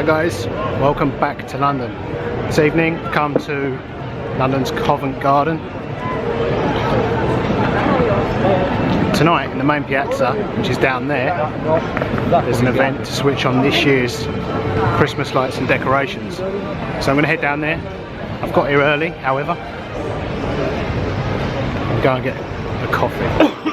Hi guys, welcome back to London. This evening come to London's Covent Garden. Tonight in the main Piazza, which is down there, there's an event to switch on this year's Christmas lights and decorations. So I'm going to head down there. I've got here early, however. I'm going to get a coffee.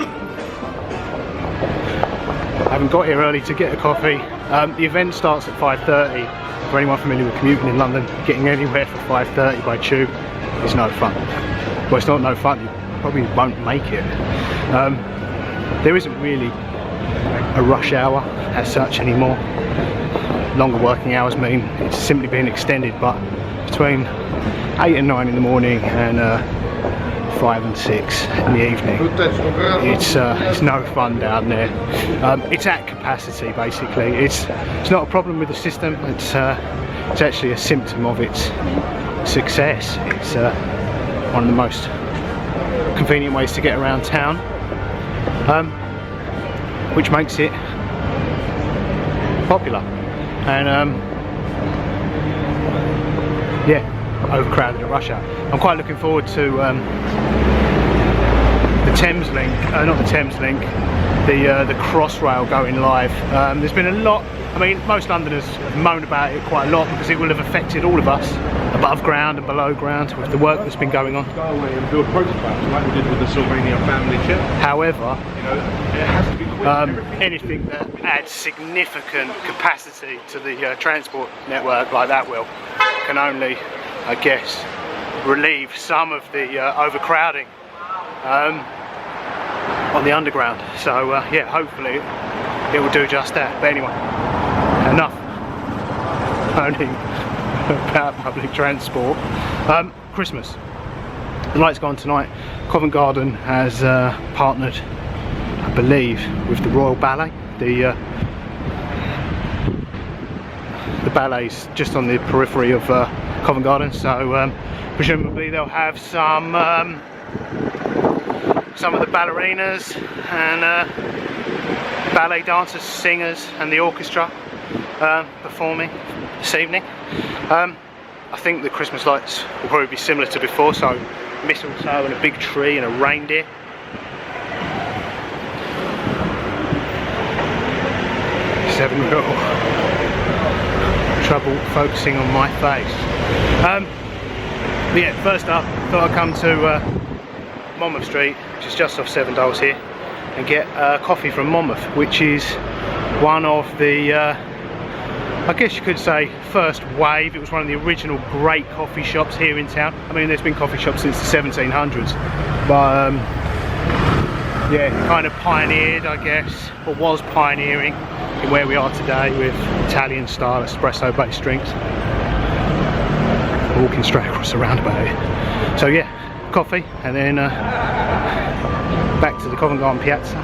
I haven't got here early to get a coffee. The event starts at 5:30. For anyone familiar with commuting in London, getting anywhere for 5:30 by tube is no fun. Well, it's not no fun, you probably won't make it. There isn't really a rush hour as such anymore. Longer working hours mean it's simply being extended, but between 8 and 9 in the morning and 5 and 6 in the evening, it's no fun down there. It's at capacity basically. It's not a problem with the system. It's actually a symptom of its success. It's one of the most convenient ways to get around town, which makes it popular. And yeah, overcrowded at rush hour. I'm quite looking forward to the Thames Link, not the Thames Link, the Crossrail going live. There's been a lot, I mean, most Londoners have moaned about it quite a lot because it will have affected all of us above ground and below ground with the work that's been going on. Go away and build prototypes like we did with the Sylvania family ship. However, you know, it has to be quick. anything that adds significant capacity to the transport network like that can only, I guess, relieve some of the overcrowding on the underground. So yeah, hopefully it will do just that. But anyway, enough moaning about public transport. Christmas, the lights go on tonight. Covent Garden has partnered, I believe, with the Royal Ballet. The ballet's just on the periphery of Covent Garden, so presumably they'll have some of the ballerinas and ballet dancers, singers and the orchestra performing this evening. I think the Christmas lights will probably be similar to before, so mistletoe and a big tree and a reindeer. Just having a little trouble focusing on my face. But yeah, first up, thought I'd come to Monmouth Street, which is just off Seven Dials here, and get coffee from Monmouth, which is one of the, I guess you could say, first wave. It was one of the original great coffee shops here in town. I mean, there's been coffee shops since the 1700s, but yeah, it kind of pioneered, I guess, or was pioneering in where we are today with Italian style espresso based drinks. Walking straight across the roundabout here. So yeah, coffee, and then back to the Covent Garden Piazza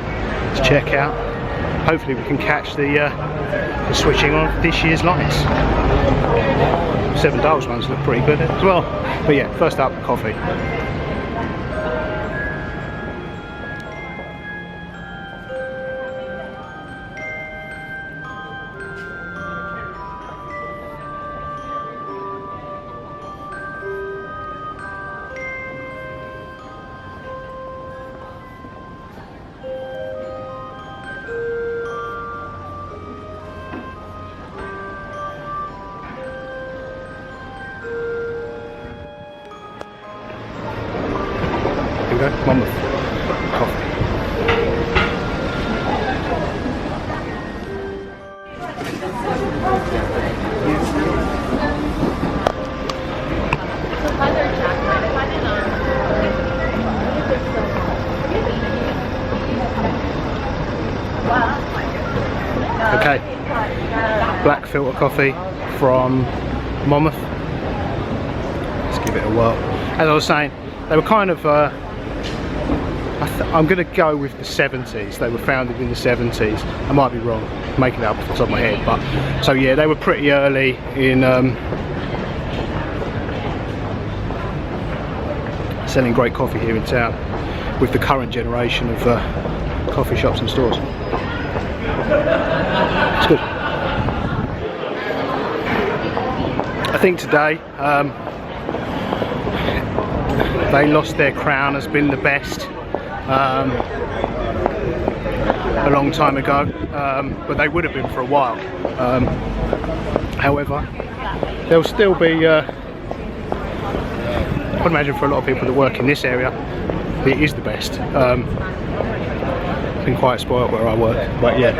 to check out. Hopefully we can catch the switching on of this year's lights. Seven Dials ones look pretty good as well. But yeah, first up, coffee. Monmouth coffee. Okay, black filter coffee from Monmouth. Let's give it a whirl. As I was saying, they were kind of I'm going to go with the 70s. They were founded in the 70s. I might be wrong, making it up off the top of my head, but so yeah, they were pretty early in selling great coffee here in town with the current generation of coffee shops and stores. It's good. I think today they lost their crown as being the best a long time ago, but they would have been for a while. However, there'll still be, I'd imagine for a lot of people that work in this area, it is the best. Been quite spoiled where I work, but yeah,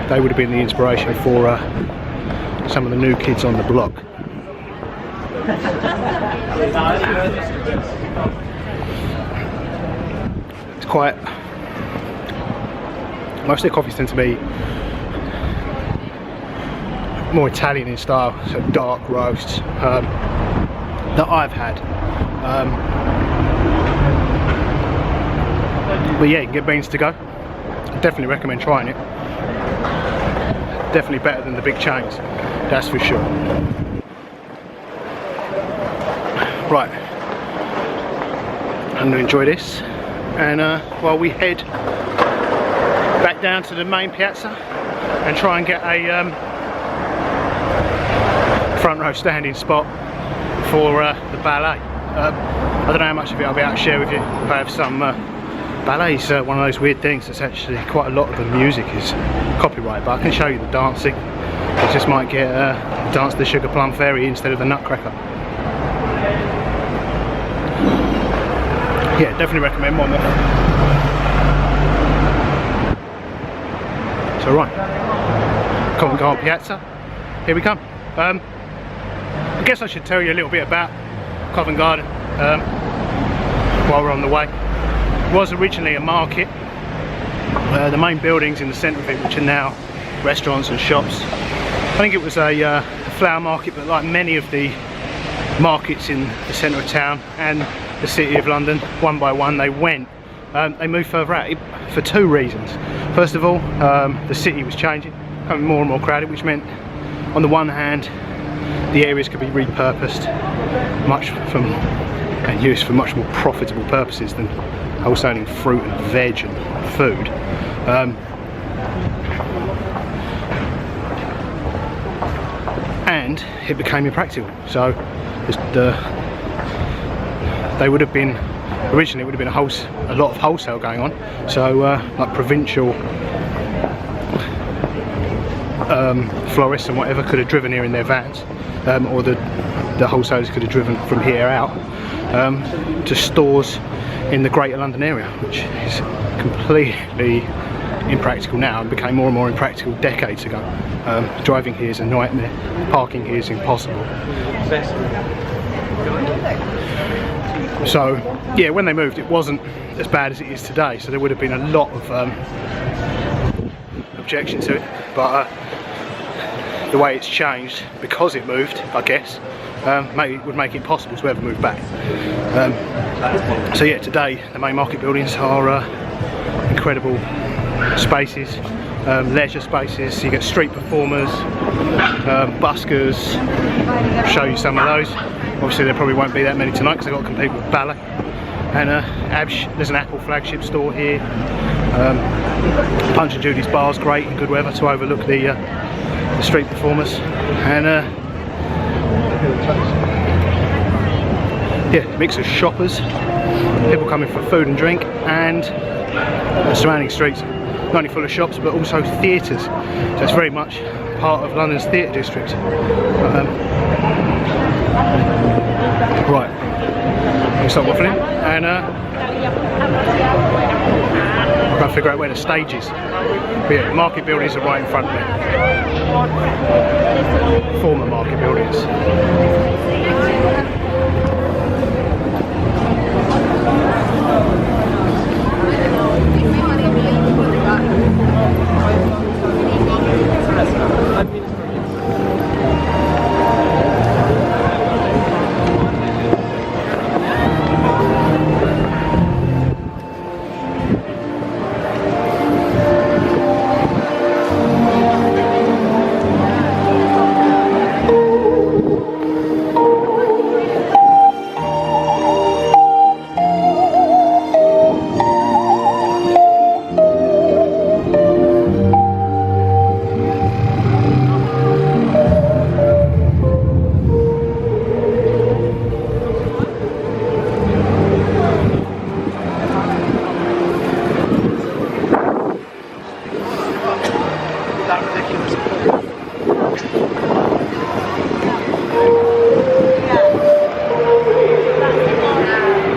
they would have been the inspiration for some of the new kids on the block. It's quite, most of their coffees tend to be more Italian in style, so dark roasts that I've had. But yeah, you can get beans to go. Definitely recommend trying it. Definitely better than the big chains, that's for sure. Right, I'm going to enjoy this, and while we head back down to the main piazza and try and get a front row standing spot for the ballet. I don't know how much of it I'll be able to share with you. I have some ballet's one of those weird things that's actually quite a lot of the music is copyright, but I can show you the dancing. I just might get dance the Sugar Plum Fairy instead of the Nutcracker. Yeah, definitely recommend Monmouth. So right, Covent Garden Piazza, here we come. I guess I should tell you a little bit about Covent Garden while we're on the way. It was originally a market. The main buildings in the centre of it, which are now restaurants and shops. I think it was a flower market, but like many of the markets in the centre of town and the city of London, one by one they went. They moved further out for two reasons. First of all, the city was changing, becoming more and more crowded, which meant on the one hand the areas could be repurposed and used for much more profitable purposes than wholesaling fruit and veg and food. And it became impractical. So they would have been, originally it would have been a lot of wholesale going on. So like provincial florists and whatever could have driven here in their vans, or the wholesalers could have driven from here out to stores in the Greater London area, which is completely impractical now and became more and more impractical decades ago. Driving here is a nightmare, parking here is impossible. So yeah, when they moved it wasn't as bad as it is today, so there would have been a lot of objection to it, but the way it's changed because it moved, I guess, would make it possible to ever move back. So yeah, today the main market buildings are incredible spaces, leisure spaces. You get street performers, buskers. I'll show you some of those. Obviously there probably won't be that many tonight because they've got to compete with ballet. And there's an Apple flagship store here. Punch and Judy's bar's great in good weather to overlook the street performers. And yeah, mix of shoppers, people coming for food and drink, and the surrounding streets not only full of shops but also theatres. So it's very much part of London's theatre district. Right, let me stop waffling and I've got to figure out where the stage is. But yeah, the market buildings are right in front of me. Former market buildings.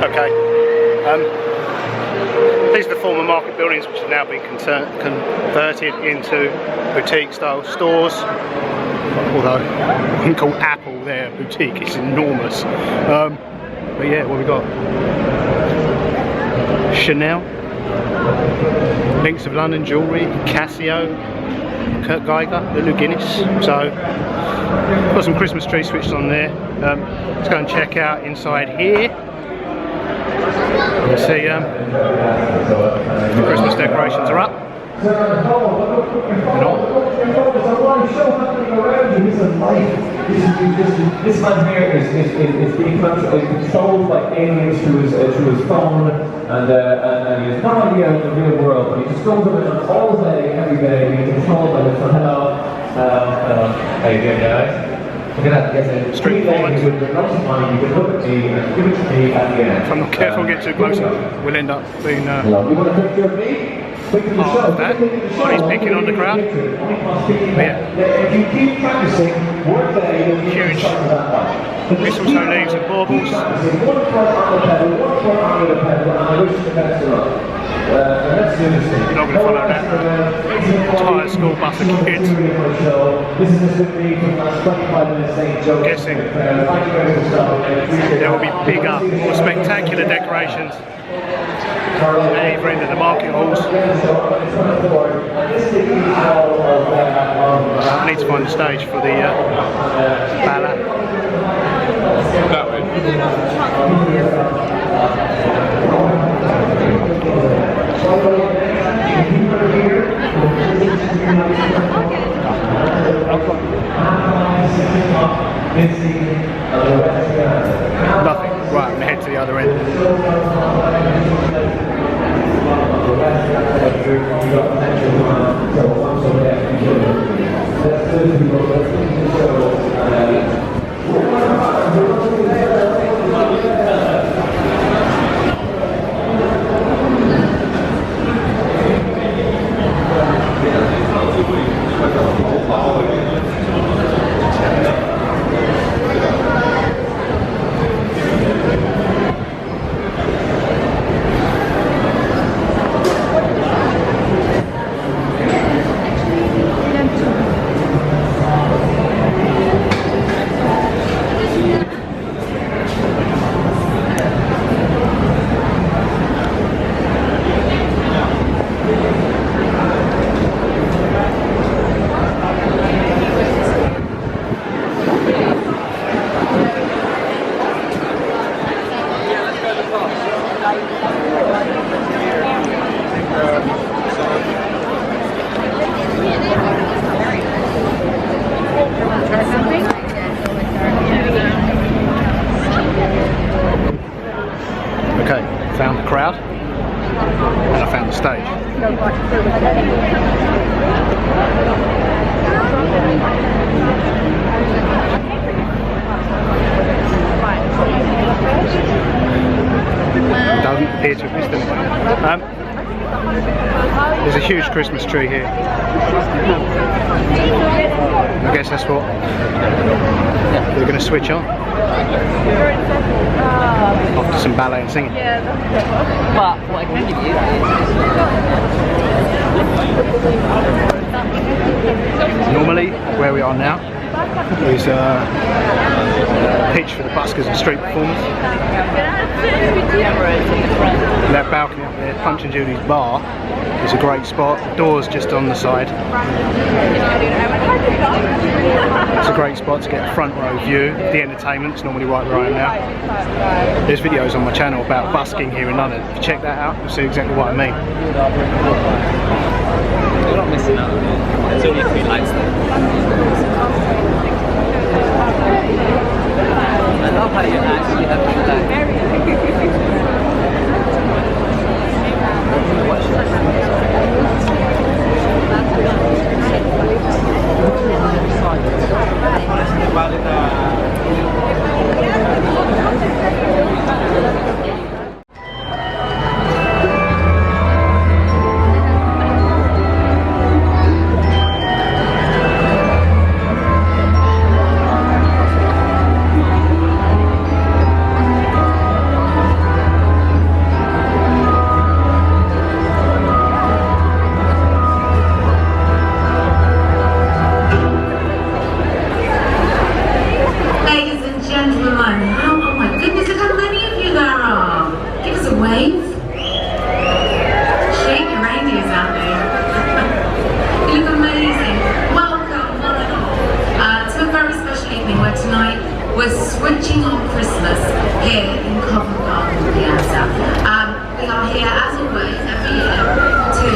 Okay. These are the former market buildings which have now been converted into boutique-style stores. Although I wouldn't call Apple their boutique, it's enormous. But yeah, what we got? Chanel, Links of London Jewellery, Casio, Kurt Geiger, Lulu Guinness. So got some Christmas trees switched on there. Let's go and check out inside here. You see the Christmas decorations are up. This man here is being controlled by aliens through his phone, and he has no idea of the real world, but he just goes around all day, every day, being controlled by this. Hello. How you doing, guys? Look at that, yes, straightforward. You can look at me and give it to me at the end. If I'm not careful and get too close, we'll end up being you want a picture of me? part of that. While he's picking on the crowd. But yeah. If you keep practicing, one day you'll be huge mistletoe leaves and baubles. One foot on the pedal, and I wish the best of luck. Let's do this thing. You're not going to follow that entire school bus of kids. This is just going to be for the last 25 minutes saying jokes. Guessing there will be bigger, more spectacular decorations at either end of the market halls. I need to find the stage for the ballet. That way. Nothing. Right, I'm going to head to the other end. Okay, found the crowd and I found the stage. Doesn't appear to have missed anything. There's a huge Christmas tree here. I guess that's what we're going to switch on. After some ballet and singing. But what I can give you is... Normally, where we are now is a pitch for the buskers and street performers. That balcony up there, Punch and Judy's bar, is a great spot. The door's just on the side. It's a great spot to get a front row view of the entertainment. It's normally right where I am now. There's videos on my channel about busking here in London. If you check that out, you'll see exactly what I mean. You're not missing out. There's only 3 lights there. I love how you actually have to We're switching on Christmas here in Covent Garden Piazza. We are here, as always, every year to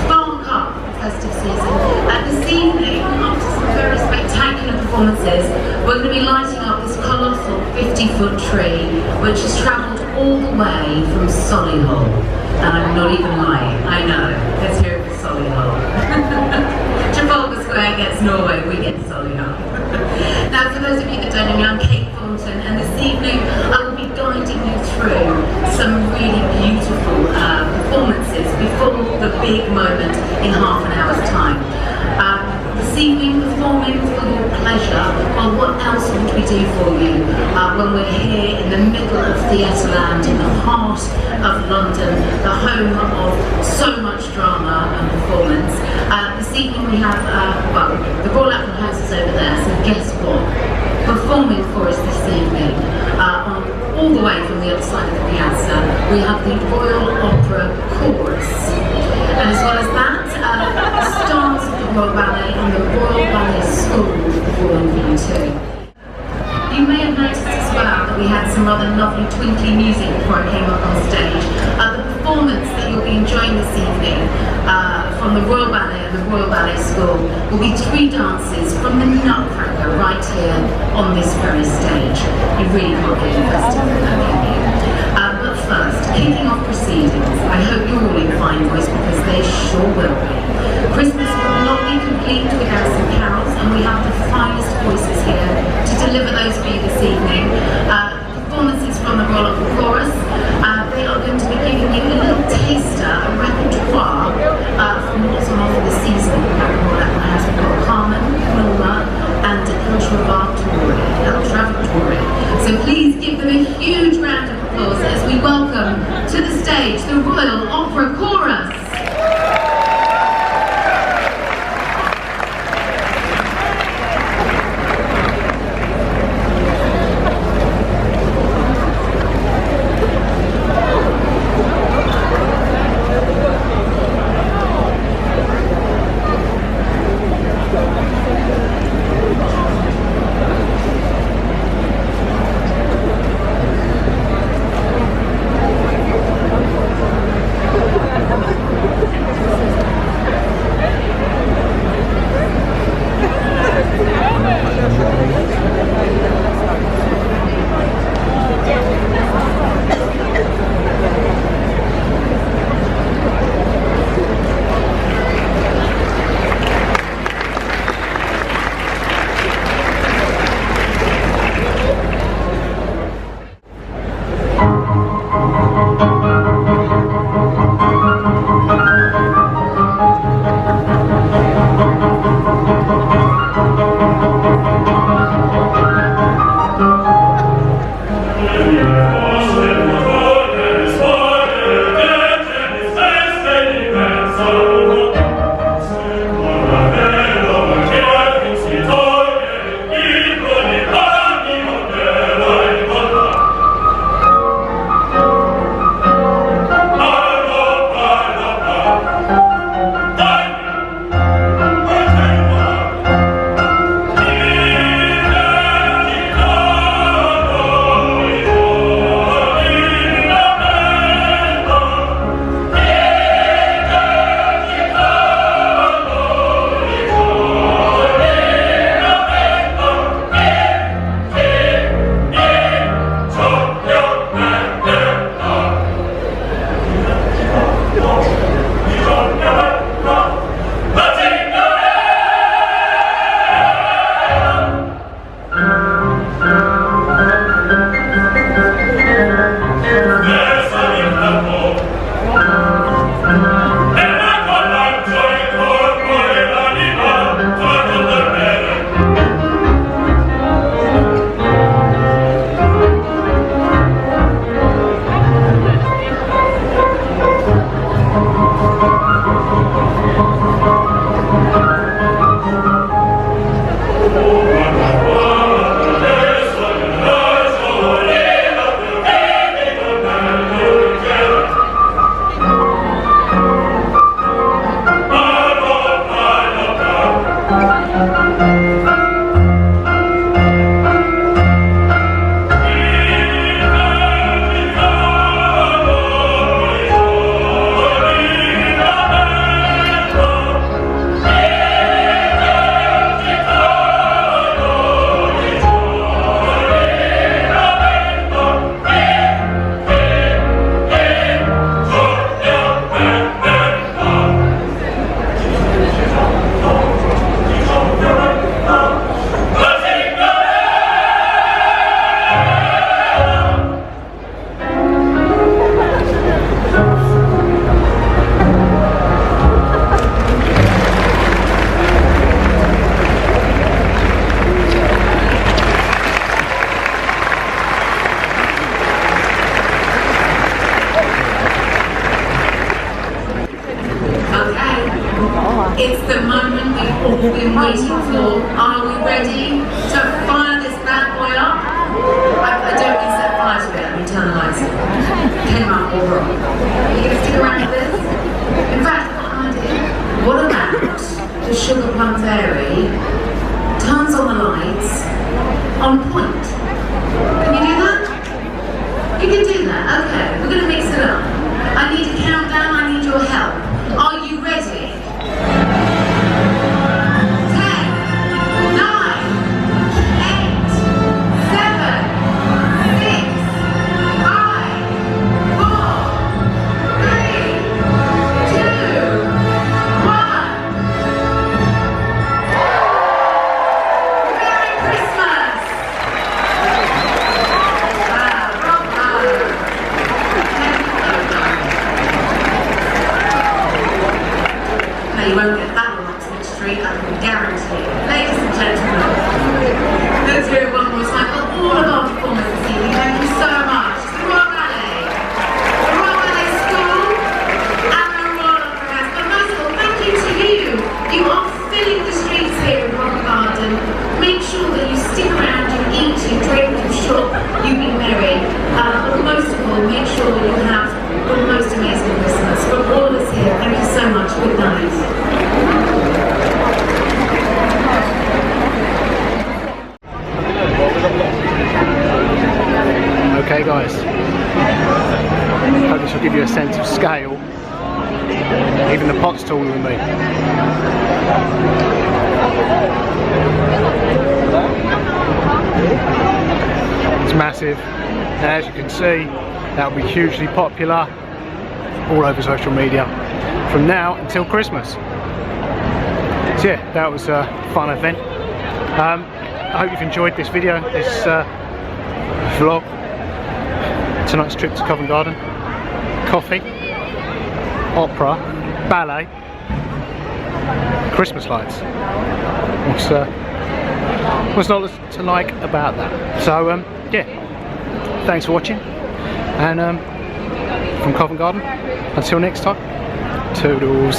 spark up the festive season. This evening, after some very spectacular performances, we're going to be lighting up this colossal 50-foot tree, which has travelled all the way from Solihull. And I'm not even lying, I know. Let's hear it for Solihull. Trafalgar Square gets Norway, we get Solihull. Now, for those of you that don't know me, I'm Kate Thornton, and this evening I will be guiding you through some really beautiful performances before the big moment in half an hour's time. This evening, performing for your pleasure, well, what else would we do for you when we're here in the middle of Theatreland, in the heart of London, the home of so much drama and performance. This evening we have, well, the Royal Opera House is over there, so guess what? Performing for us this evening, all the way from the other side of the Piazza, we have the Royal Opera Chorus. And as well as that, the stars of the Royal Ballet and the Royal Ballet School performing for you too. You may have noticed as well that we had some rather lovely twinkly music before I came up on stage. The performance that you'll be enjoying this evening from the Royal Ballet and the Royal Ballet School will be 3 dances from the Nutcracker right here on this very stage. You really can't get any festive than that, can you? But first, kicking off proceedings, I hope you're all in fine voice because they sure will be. Christmas will not be complete without some carols, and we have the finest voices here to deliver those for you this evening. Performances from the Royal Opera Chorus. They are going to be giving you a little taster, a repertoire from what's on offer this season at the Royal Opera House. We've got Carmen, Norma, and El Trovatore. So please give them a huge round of applause as we welcome to the stage the Royal Opera Chorus. the floor. Are we ready to fire this bad boy up? I don't mean set fire to it, I mean turn the lights on. Came up all wrong. Are you going to stick around for this? In fact, I've got an idea. What about the Sugar Plum Fairy turns on the lights on point? Can you do that? You can do that, okay. We're going to mix it up. I need a countdown, I need your help. Are you ready? 10, 9, 8, 7, 6, 5, 4, 3, 2, 1. Merry Christmas! You won't get that one onto the street, I can guarantee you. Ladies and gentlemen, let's hear it one more time for all of our performers this evening. Thank you so much. The Royal Ballet, the Royal Ballet School, and the Royal Opera House. But most of all, thank you to you. You are filling the streets here in Covent Garden. Make sure that you stick around, you eat, you drink, you shop, you be merry. But most of all, make sure that you have the most amazing Christmas. From all of us here, thank you so much. Good night. Okay guys, hope this will give you a sense of scale. Even the pot's taller than me. It's massive, and as you can see, that will be hugely popular all over social media from now until Christmas. So yeah, that was a fun event. I hope you've enjoyed this video, this vlog. Tonight's trip to Covent Garden. Coffee, opera, ballet, Christmas lights. What's not to like about that? So yeah, thanks for watching, and from Covent Garden, until next time, toodles.